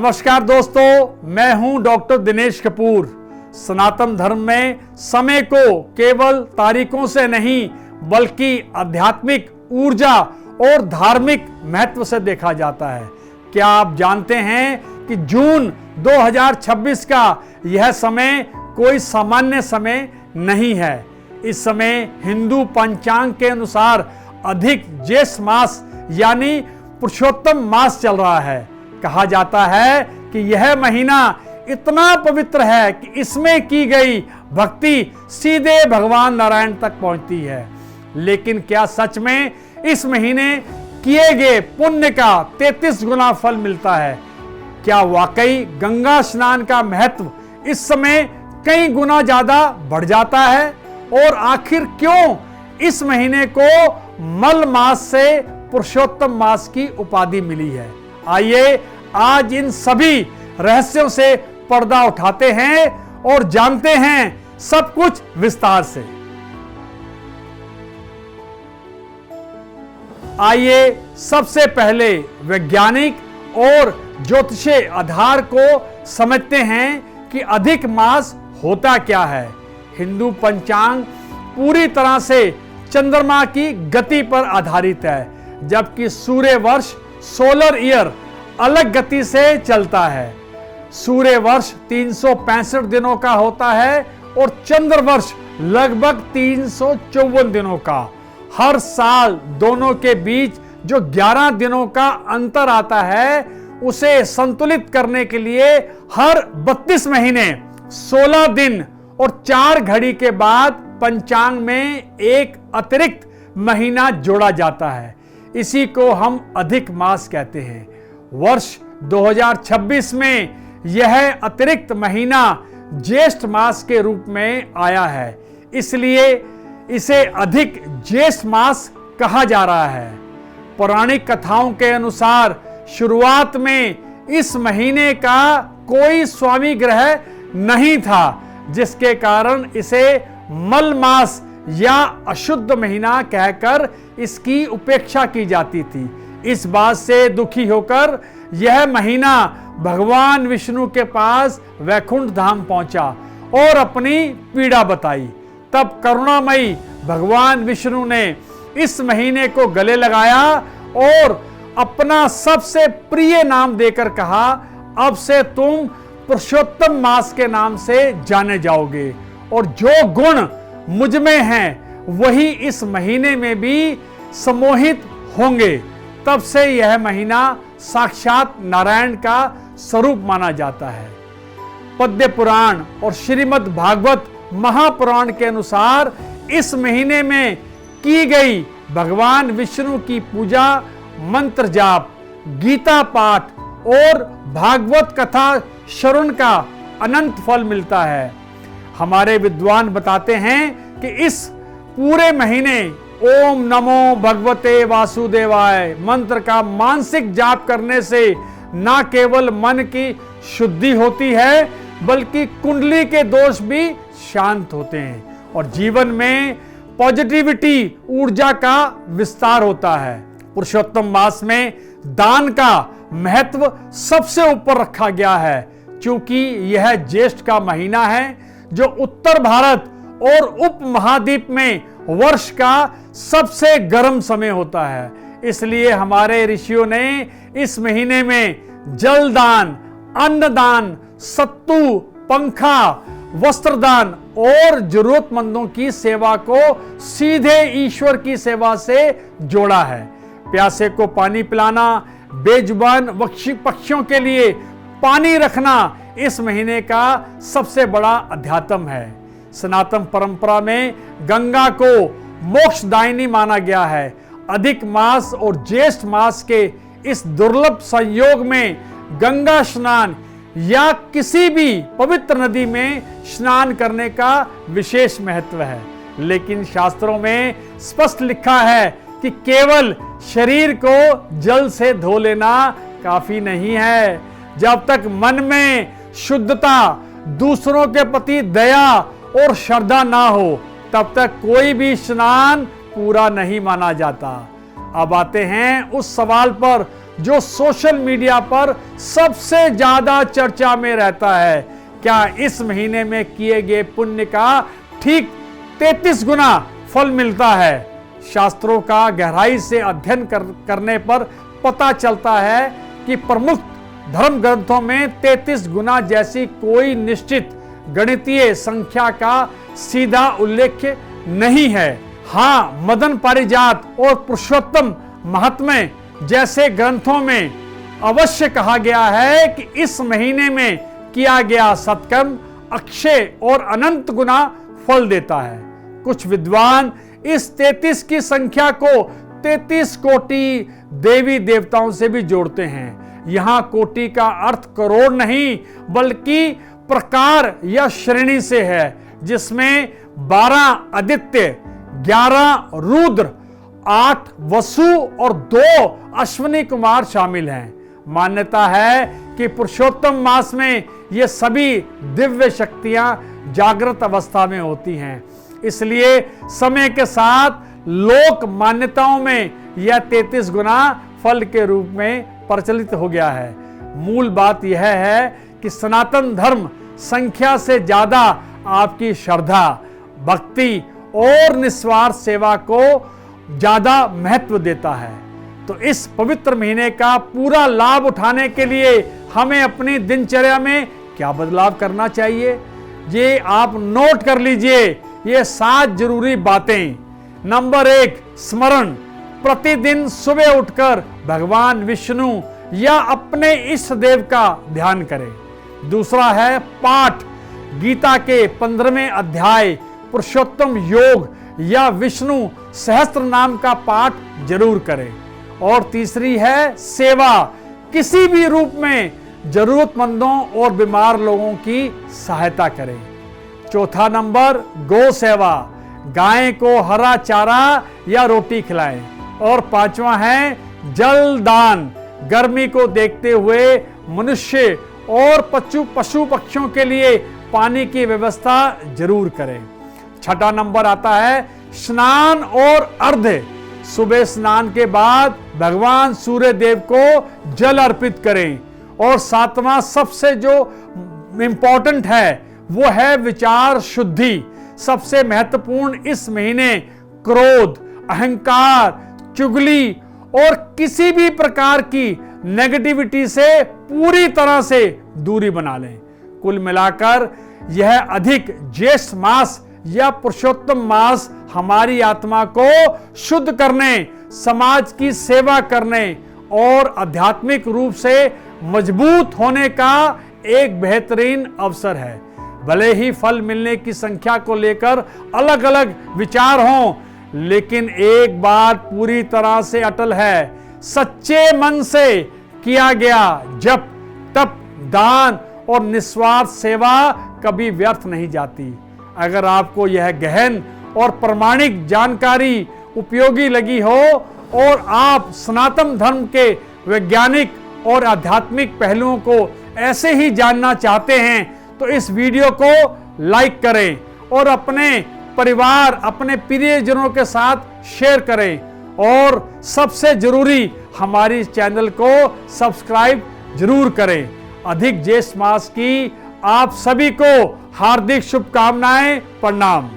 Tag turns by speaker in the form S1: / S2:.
S1: नमस्कार दोस्तों, मैं हूं डॉक्टर दिनेश कपूर। सनातन धर्म में समय को केवल तारीखों से नहीं बल्कि आध्यात्मिक ऊर्जा और धार्मिक महत्व से देखा जाता है। क्या आप जानते हैं कि जून 2026 का यह समय कोई सामान्य समय नहीं है। इस समय हिंदू पंचांग के अनुसार अधिक ज्येष्ठ मास यानी पुरुषोत्तम मास चल रहा है। कहा जाता है कि यह महीना इतना पवित्र है कि इसमें की गई भक्ति सीधे भगवान नारायण तक पहुंचती है। लेकिन क्या सच में इस महीने किए गए पुण्य का 33 गुना फल मिलता है? क्या वाकई गंगा स्नान का महत्व इस समय कई गुना ज्यादा बढ़ जाता है? और आखिर क्यों इस महीने को मल मास से पुरुषोत्तम मास की उपाधि मिली है? आइए आज इन सभी रहस्यों से पर्दा उठाते हैं और जानते हैं सब कुछ विस्तार से। आइए सबसे पहले वैज्ञानिक और ज्योतिषीय आधार को समझते हैं कि अधिक मास होता क्या है। हिंदू पंचांग पूरी तरह से चंद्रमा की गति पर आधारित है, जबकि सूर्य वर्ष सोलर ईयर अलग गति से चलता है। सूर्य वर्ष 365 दिनों का होता है और चंद्र वर्ष लगभग 354 दिनों का। हर साल दोनों के बीच जो 11 दिनों का अंतर आता है उसे संतुलित करने के लिए हर 32 महीने 16 दिन और 4 घड़ी के बाद पंचांग में एक अतिरिक्त महीना जोड़ा जाता है। इसी को हम अधिक मास कहते हैं। वर्ष 2026 में यह अतिरिक्त महीना ज्येष्ठ मास के रूप में आया है, इसलिए इसे अधिक ज्येष्ठ मास कहा जा रहा है। पौराणिक कथाओं के अनुसार शुरुआत में इस महीने का कोई स्वामी ग्रह नहीं था, जिसके कारण इसे मल मास या अशुद्ध महीना कहकर इसकी उपेक्षा की जाती थी। इस बात से दुखी होकर यह महीना भगवान विष्णु के पास वैकुंठ धाम पहुंचा और अपनी पीड़ा बताई। तब करुणामयी भगवान विष्णु ने इस महीने को गले लगाया और अपना सबसे प्रिय नाम देकर कहा, अब से तुम पुरुषोत्तम मास के नाम से जाने जाओगे और जो गुण मुझ में हैं वही इस महीने में भी सम्मोहित होंगे। तब से यह महीना साक्षात नारायण का स्वरूप माना जाता है। पद्य पुराण और श्रीमद् भागवत महापुराण के अनुसार इस महीने में की गई भगवान विष्णु की पूजा, मंत्र जाप, गीता पाठ और भागवत कथा श्रवण का अनंत फल मिलता है। हमारे विद्वान बताते हैं कि इस पूरे महीने ओम नमो भगवते वासुदेवाय मंत्र का मानसिक जाप करने से न केवल मन की शुद्धि होती है बल्कि कुंडली के दोष भी शांत होते हैं और जीवन में पॉजिटिविटी ऊर्जा का विस्तार होता है। पुरुषोत्तम मास में दान का महत्व सबसे ऊपर रखा गया है, क्योंकि यह ज्येष्ठ का महीना है जो उत्तर भारत और उप महाद्वीप में वर्ष का सबसे गर्म समय होता है। इसलिए हमारे ऋषियों ने इस महीने में जल दान, अन्न दान, सत्तू, पंखा, वस्त्र दान और जरूरतमंदों की सेवा को सीधे ईश्वर की सेवा से जोड़ा है। प्यासे को पानी पिलाना, बेजुबान पक्षियों के लिए पानी रखना इस महीने का सबसे बड़ा अध्यात्म है। सनातन परंपरा में गंगा को मोक्षदायिनी माना गया है। अधिक मास और ज्येष्ठ मास के इस दुर्लभ संयोग में गंगा स्नान या किसी भी पवित्र नदी में स्नान करने का विशेष महत्व है। लेकिन शास्त्रों में स्पष्ट लिखा है कि केवल शरीर को जल से धो लेना काफी नहीं है। जब तक मन में शुद्धता, दूसरों के प्रति दया और श्रद्धा ना हो तब तक कोई भी स्नान पूरा नहीं माना जाता। अब आते हैं उस सवाल पर जो सोशल मीडिया पर सबसे ज्यादा चर्चा में रहता है, क्या इस महीने में किए गए पुण्य का ठीक 33 गुना फल मिलता है। शास्त्रों का गहराई से अध्ययन करने पर पता चलता है कि प्रमुख धर्म ग्रंथों में 33 गुना जैसी कोई निश्चित गणितीय संख्या का सीधा उल्लेख नहीं है। हाँ, मदन पारिजात और पुरुषोत्तम महात्म्य जैसे ग्रंथों में अवश्य कहा गया है कि इस महीने में किया गया सत्कर्म अक्षय और अनंत गुना फल देता है। कुछ विद्वान इस 33 की संख्या को 33 कोटि देवी देवताओं से भी जोड़ते हैं। यहां कोटि का अर्थ करोड़ नहीं बल्कि प्रकार या श्रेणी से है, जिसमें 12 आदित्य, 11 रुद्र, 8 वसु और 2 अश्विनी कुमार शामिल हैं। मान्यता है कि पुरुषोत्तम मास में ये सभी दिव्य शक्तियां जागृत अवस्था में होती हैं, इसलिए समय के साथ लोक मान्यताओं में यह 33 गुना फल के रूप में प्रचलित हो गया है। मूल बात यह है कि सनातन धर्म संख्या से ज्यादा आपकी श्रद्धा, भक्ति और निस्वार्थ सेवा को ज्यादा महत्व देता है। तो इस पवित्र महीने का पूरा लाभ उठाने के लिए हमें अपनी दिनचर्या में क्या बदलाव करना चाहिए, ये आप नोट कर लीजिए। ये 7 जरूरी बातें। नंबर 1, स्मरण। प्रतिदिन सुबह उठकर भगवान विष्णु या अपने इष्ट देव का ध्यान करें। दूसरा है पाठ। गीता के 15वें अध्याय पुरुषोत्तम योग या विष्णु सहस्त्र नाम का पाठ जरूर करें। और तीसरी है सेवा। किसी भी रूप में जरूरतमंदों और बीमार लोगों की सहायता करें। चौथा नंबर, गौ सेवा। गाय को हरा चारा या रोटी खिलाएं। और 5वां है जल दान। गर्मी को देखते हुए मनुष्य और पशु पक्षियों के लिए पानी की व्यवस्था जरूर करें। 6वां नंबर आता है स्नान और अर्घ्य। सुबह स्नान के बाद भगवान सूर्य देव को जल अर्पित करें। और 7वां सबसे जो इंपॉर्टेंट है वो है विचार शुद्धि। सबसे महत्वपूर्ण इस महीने क्रोध, अहंकार, चुगली और किसी भी प्रकार की नेगेटिविटी से पूरी तरह से दूरी बना लें। कुल मिलाकर यह अधिक ज्येष्ठ मास या पुरुषोत्तम मास हमारी आत्मा को शुद्ध करने, समाज की सेवा करने और आध्यात्मिक रूप से मजबूत होने का एक बेहतरीन अवसर है। भले ही फल मिलने की संख्या को लेकर अलग अलग विचार हों, लेकिन एक बात पूरी तरह से अटल है, सच्चे मन से किया गया जप, तप, दान और निस्वार्थ सेवा कभी व्यर्थ नहीं जाती। अगर आपको यह गहन और प्रामाणिक जानकारी उपयोगी लगी हो और आप सनातन धर्म के वैज्ञानिक और आध्यात्मिक पहलुओं को ऐसे ही जानना चाहते हैं तो इस वीडियो को लाइक करें और अपने परिवार, अपने प्रियजनों के साथ शेयर करें। और सबसे जरूरी हमारी चैनल को सब्सक्राइब जरूर करें। अधिक ज्येष्ठ मास की आप सभी को हार्दिक शुभकामनाएं। प्रणाम।